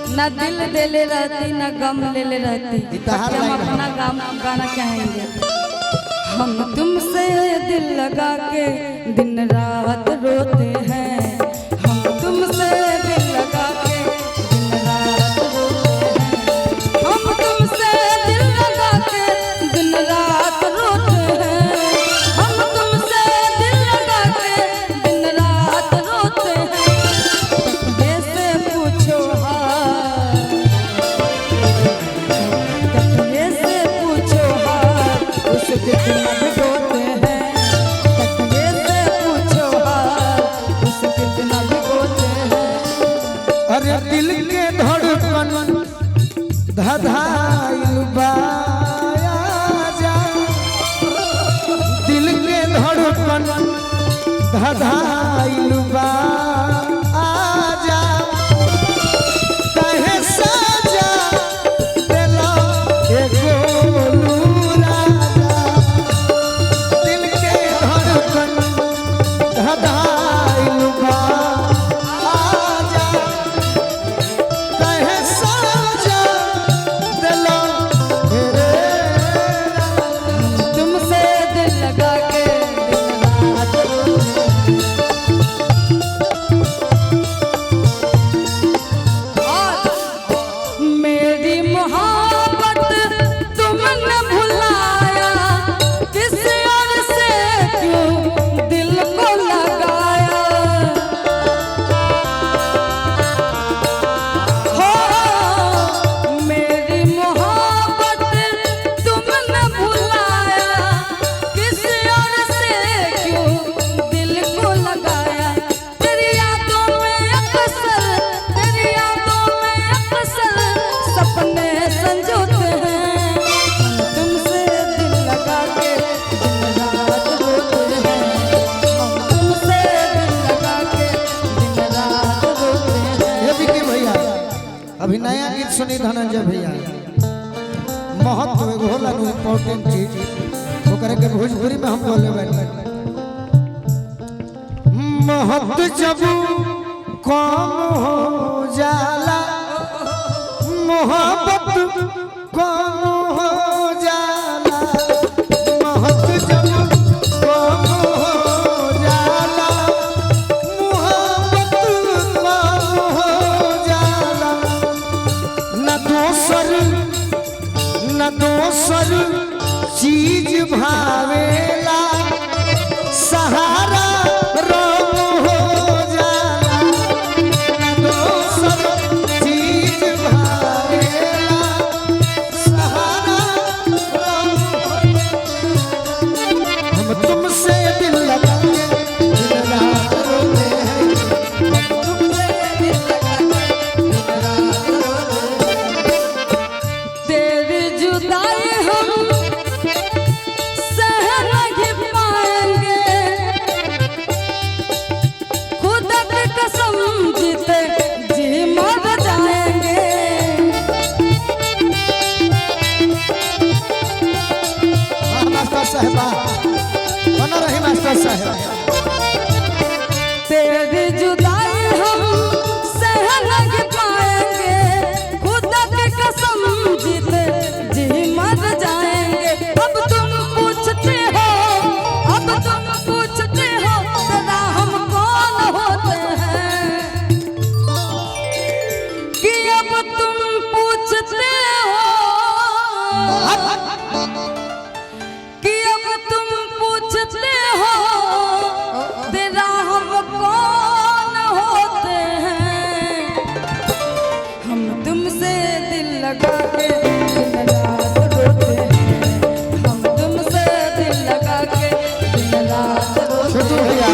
ना दिल देले रहती ना गम लेले रहती, हम अपना गाना कहेंगे। हम तुमसे दिल लगा के दिन रात रोते हैं, हम तुमसे दिल लगा के दिन रात रोते हैं, हम तुमसे दिल लगा के दिन रात रोते हैं, हम तुमसे दिल लगा के दिन रात रोते हैं। तकदीर से पूछो हाल, तकदीर से पूछो हाल, उस दिन भिगोते हैं, तकदीर से पूछो हाल, उस दिन भिगोते हैं। अरे दिल के धड़कन धधाइल बा, दिल के धड़कन धधाइल बा, आजा कहे साजा दिला एगो राजा, दिल के धड़कन धधाइल बा, आजा कहे साजा दिला तुमसे दिल लगा के दिन रात और मेरी मोहब्बत तुमने भुलाया, किसी और से क्यों दिल को लगाया, हो मेरी मोहब्बत तुमने भुलाया, किसी और से क्यों दिल को लगाया। तेरी यादों में अक्सर, तेरी यादों में अक्सर सपने संजोते हैं, हम तुमसे दिल लगा के दिन रात रोते हैं, हम तुमसे दिल लगा के दिन रात रोते हैं। ये भी भैया अभी नया गीत सुनी धनंजय भैया, महत्व एगो होला नु इम्पोर्टेंट चीज ओकरे के भोजपुरी में हम बोले बैठे। महत्व जब कम हो जाला, मोहब्बत कम हो जाला, महत्व जब कम हो जाला, मोहब्बत कम हो जाला, न दोसर चीज भावेला, सहारा रंग हो जाला, न दोसर चीज भावेला, सहारा रंग हम तुमसे दिल लगा के दिन रात रोते हैं, हम तुमसे दिल लगा के दिन रात रोते हैं। तेरी जुदाई हम सह नहीं पाएंगे, खुदा की कसम जीते जी मर जाएंगे। मास्टर साहबा बना रही मास्टर साहब। तेरी जुदाई हम सह नहीं पाएंगे, खुदा की कसम जीते जी मर जाएंगे। अब तुम पूछते हो, अब तुम पूछते हो सदा हम कौन होते हैं, कि अब तुम पूछते हो, कि अब तुम पूछते हो तेरा हम कौन होते हैं। हम तुमसे दिल लगा के दिन रात रोते हैं, हम तुमसे दिल लगा के दिन रात रोते छोटू हैं। भैया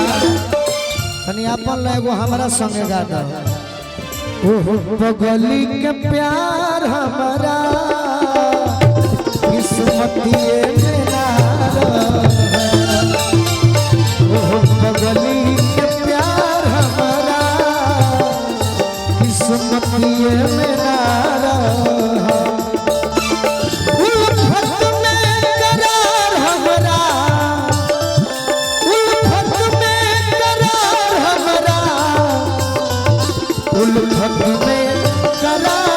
तनी अपन एगो हमरा संगे गा दो। ओहो बगली के प्यार हमारा किस्मतिए में ना रहे, ओहो बगली के प्यार हमारा किस्मतिए में ना रहे, उल्फत में करार हमारा, उल्फत में करार हमारा, उल्फत में करार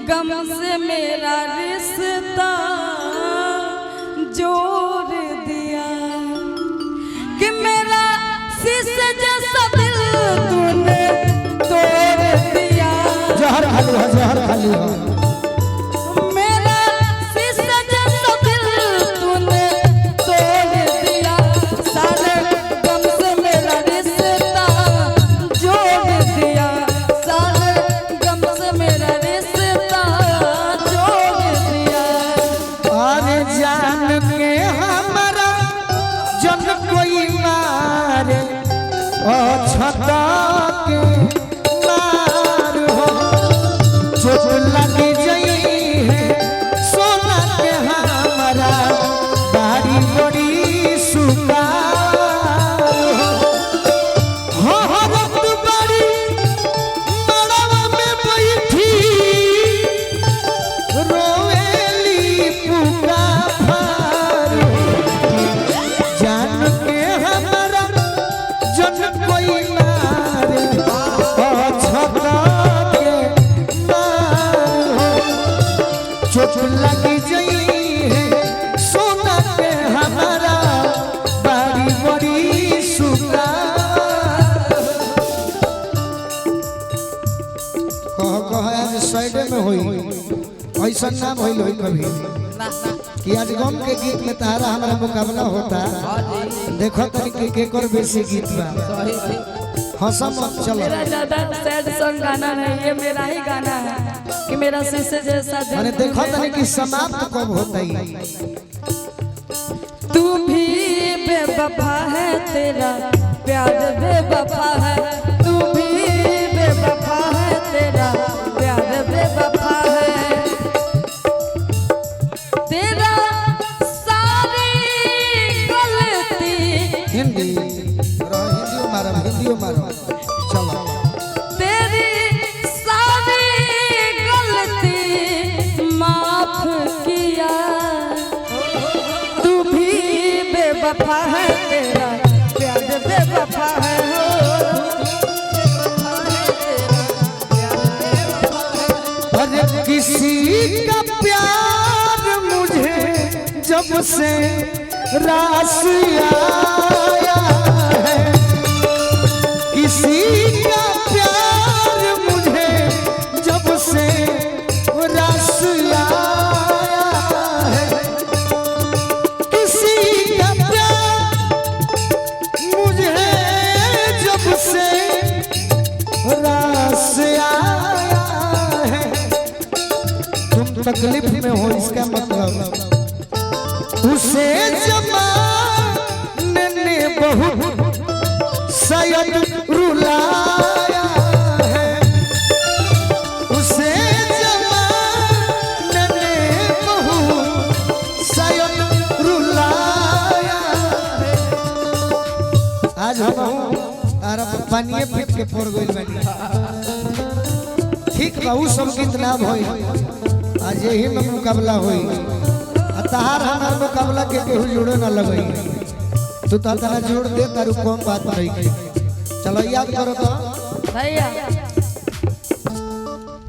गम से मेरा रिश्ता जोड़ दिया कि मेरा शीशे जैसा दिल तूने तोड़ दिया। जहर खाली हो, जहर खाली हो। मेरा शीशे जैसा दिल तूने तोड़ दिया। सारे गम से मेरा रिश्ता जोड़ दिया। सारे गम से मेरा रिश्ता जोड़ दिया। अरे जान के हमारा जन कोई मारे ओ छता के मार हो। चोट लगी जई है सोना के हमारा बारी बड़ी सुकार हो। हरत बड़ी मड़वा में बैठी रोएली पुका भार हो। जान के हमारा जन कोई मारे ओ छता के मार हो। चोट लगी जई है सोना के हमारा बारी बड़ी सुकार। कह आज साइड में होई ऐसा नाम होइल होई कभी कि आज गम के गीत में तारा हमारा मुकाबला होता। देखो तनी के कर बेसी गीत बा। हंसा मत चलो। मेरा ज्यादा सैड सॉन्ग गाना नहीं, ये मेरा ही गाना है कि मेरा शीशे जैसा दिल मैंने देखो तनी कि समाप्त कब होता ही। तू भी बेवफा है, तेरा प्यार बेवफा है। तू भी बेवफा है, तेरा प्यार बेवफा है। तेरा सारी गलती हिंदी हिंदी मारो चलो। तेरी सारी गलती माफ किया। तू भी बेवफा है, तेरा प्यार बेवफा है हो। अरे किसी का प्यार मुझे जब से रास आया है। किसी का प्यार मुझे जब से रास आया है। किसी का प्यार मुझे जब से रास आया है। तुम तकलीफ में हो इसका मतलब उसे जमाने ने बहुत शायद रुलाया है। उसे जमाने ने बहुत शायद रुलाया है। आज हम तारा पानिए पीट के पड़ गइल बानी। ठीक बा उ सब गीत ना होई। आज यही में मुकाबला होई। तहार हमार मुकाबला के केहू जुड़े ना लगई। तू तना जोड़ दे तारू कम बात नहीं। चलो याद करो तो भैया